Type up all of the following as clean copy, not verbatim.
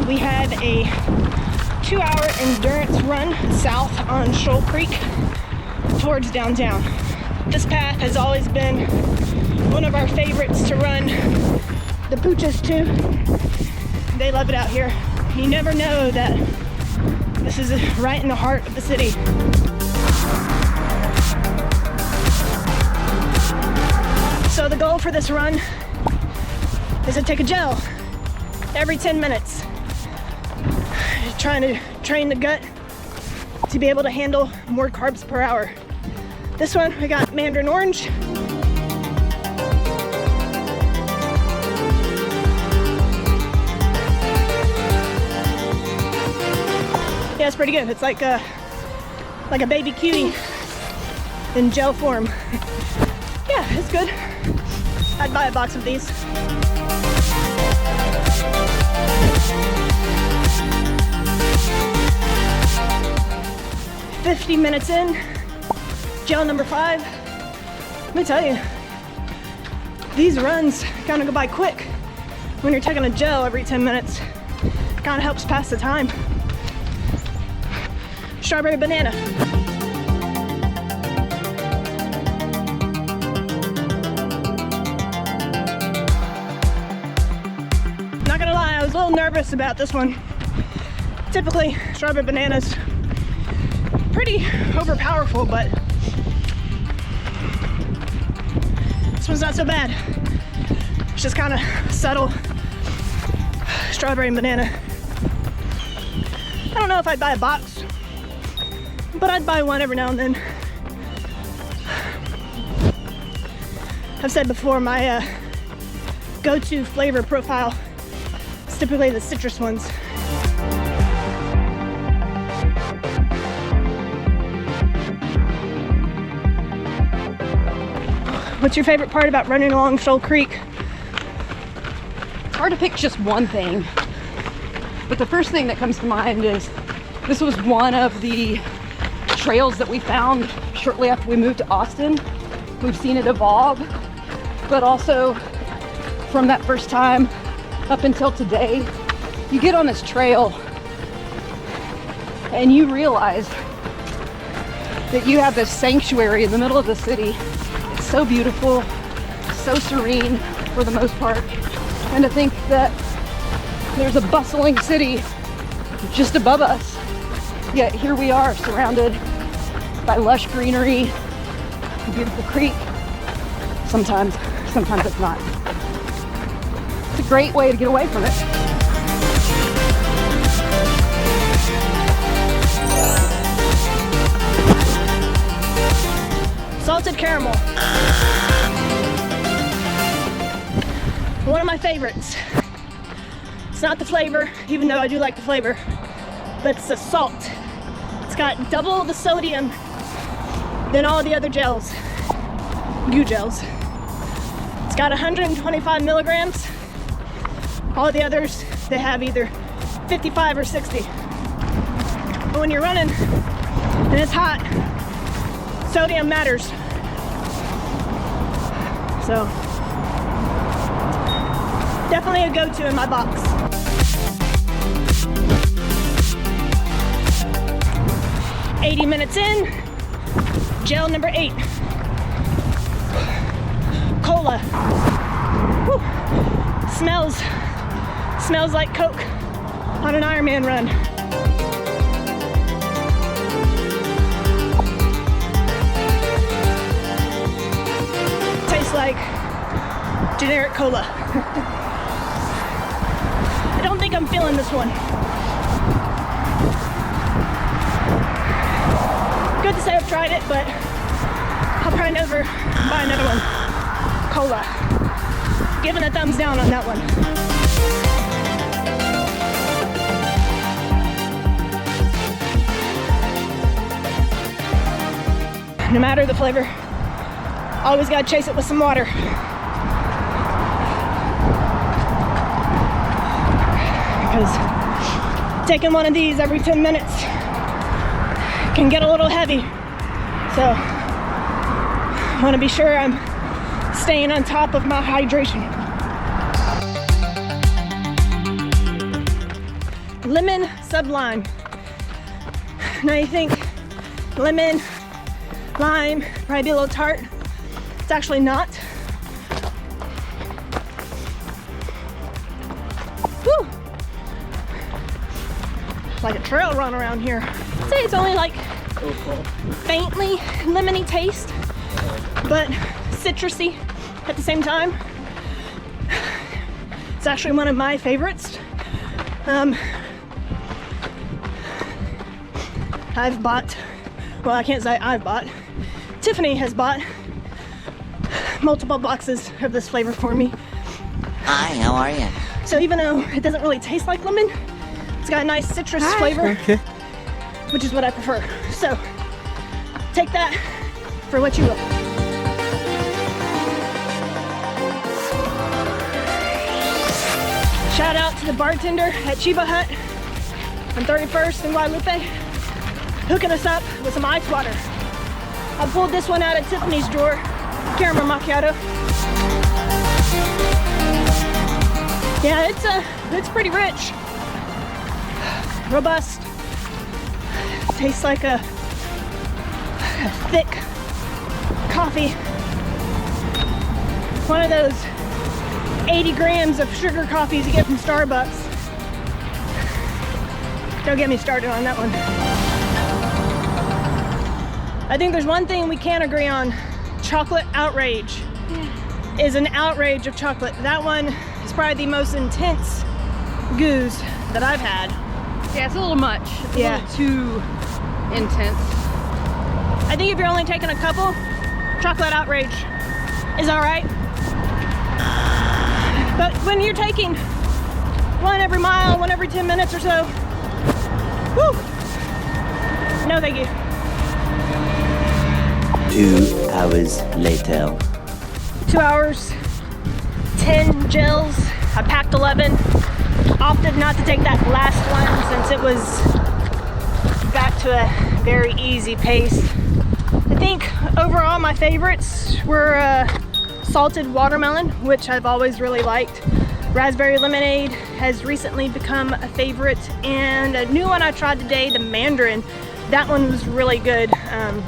We had a 2-hour endurance run south on Shoal Creek towards downtown. This path has always been one of our favorites to run. The pooches too, they love it out here. You never know that this is right in the heart of the city. So the goal for this run is to take a gel every 10 minutes. Trying to train the gut to be able to handle more carbs per hour. This one, we got mandarin orange. Yeah, it's pretty good. It's like a baby kiwi in gel form. Yeah, it's good. I'd buy a box of these. "50 minutes in, gel number 5. Let me tell you, these runs kind of go by quick when you're taking a gel every 10 minutes. Kind of helps pass the time. Strawberry banana. Not gonna lie, I was a little nervous about this one. Typically, strawberry bananas pretty overpowerful, but this one's not so bad. It's just kind of subtle strawberry and banana. I don't know if I'd buy a box, but I'd buy one every now and then. I've said before, my go-to flavor profile is typically the citrus ones. What's your favorite part about running along Shoal Creek? It's hard to pick just one thing, but the first thing that comes to mind is this was one of the trails that we found shortly after we moved to Austin. We've seen it evolve, but also from that first time up until today, you get on this trail and you realize that you have this sanctuary in the middle of the city. So beautiful, so serene for the most part, and to think that there's a bustling city just above us, yet here we are surrounded by lush greenery, a beautiful creek. Sometimes it's not. It's a great way to get away from it. Salted caramel. One of my favorites. It's not the flavor, even though I do like the flavor, but it's the salt. It's got double the sodium than all the other gels, gels. It's got 125 milligrams. All the others, they have either 55 or 60. But when you're running and it's hot, sodium matters. So, definitely a go-to in my box. "80 minutes in, gel number 8. Cola. Whew. Smells like Coke on an Ironman run. Like generic cola. I don't think I'm feeling this one. Good to say I've tried it, but I'll probably never buy another one. Cola. Giving a thumbs down on that one. No matter the flavor, always gotta chase it with some water. because taking one of these every 10 minutes can get a little heavy. So I want to be sure I'm staying on top of my hydration. Lemon sublime. Now you think lemon, lime, probably be a little tart. It's actually not. Whew. It's like a trail run around here. I'd say it's only like faintly lemony taste, but citrusy at the same time. It's actually one of my favorites. I've bought, well, I can't say I've bought, Tiffany has bought multiple boxes of this flavor for me. Hi, how are you? So even though it doesn't really taste like lemon, it's got a nice citrus flavor, which is what I prefer. So take that for what you will. Shout out to the bartender at Chiba Hut on 31st in Guadalupe, hooking us up with some ice water. I pulled this one out of Tiffany's drawer, caramel macchiato. Yeah, it's pretty rich, robust. Tastes like a thick coffee. One of those 80 grams of sugar coffees you get from Starbucks. Don't get me started on that one. I think there's one thing we can agree on. Chocolate outrage is an outrage of chocolate. That one is probably the most intense goose that I've had. Yeah, it's a little much. It's a little too intense. I think if you're only taking a couple, chocolate outrage is all right. But when you're taking one every mile, one every 10 minutes or so, whew, no thank you. 2 hours later. 2 hours, 10 gels. I packed 11. Opted not to take that last one since it was back to a very easy pace. I think overall my favorites were salted watermelon, which I've always really liked. Raspberry lemonade has recently become a favorite, and a new one I tried today, the mandarin. That one was really good,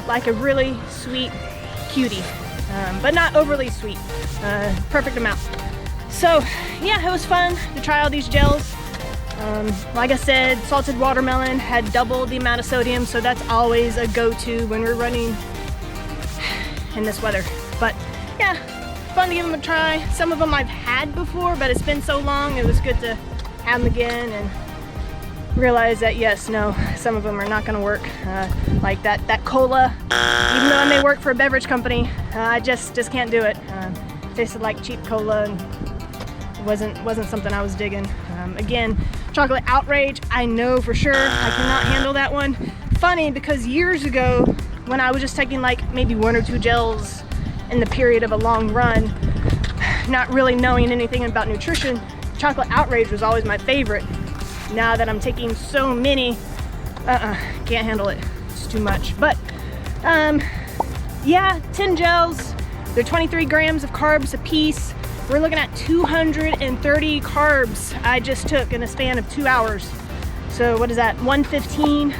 like a really sweet cutie, but not overly sweet, perfect amount. So yeah, it was fun to try all these gels. Like I said, salted watermelon had double the amount of sodium, so that's always a go-to when we're running in this weather. But yeah, fun to give them a try. Some of them I've had before, but it's been so long, it was good to have them again and realize that yes, no, some of them are not going to work. Like that cola, even though I may work for a beverage company, I just can't do it. Tasted like cheap cola and wasn't something I was digging. Again, chocolate outrage, I know for sure I cannot handle that one. Funny, because years ago when I was just taking like maybe 1 or 2 gels in the period of a long run, not really knowing anything about nutrition, chocolate outrage was always my favorite. Now that I'm taking so many, can't handle it. It's too much. But yeah, 10 gels. They're 23 grams of carbs a piece. We're looking at 230 carbs I just took in a span of 2 hours. So what is that? 115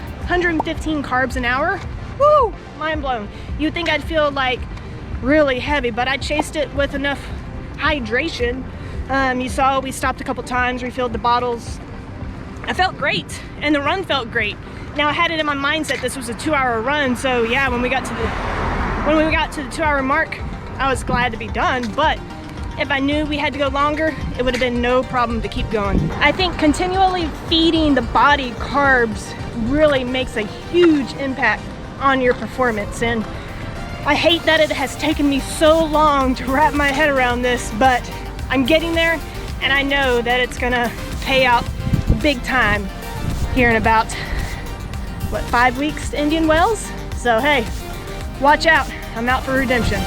carbs an hour. Woo! Mind blown. You'd think I'd feel like really heavy, but I chased it with enough hydration. You saw we stopped a couple times, refilled the bottles. I felt great, and the run felt great. Now I had it in my mindset this was a 2-hour run, so yeah, when we got to the 2-hour mark, I was glad to be done. But if I knew we had to go longer, it would have been no problem to keep going. I think continually feeding the body carbs really makes a huge impact on your performance, and I hate that it has taken me so long to wrap my head around this, but I'm getting there, and I know that it's gonna pay out big time here in about, what, 5 weeks to Indian Wells? So hey, watch out, I'm out for redemption.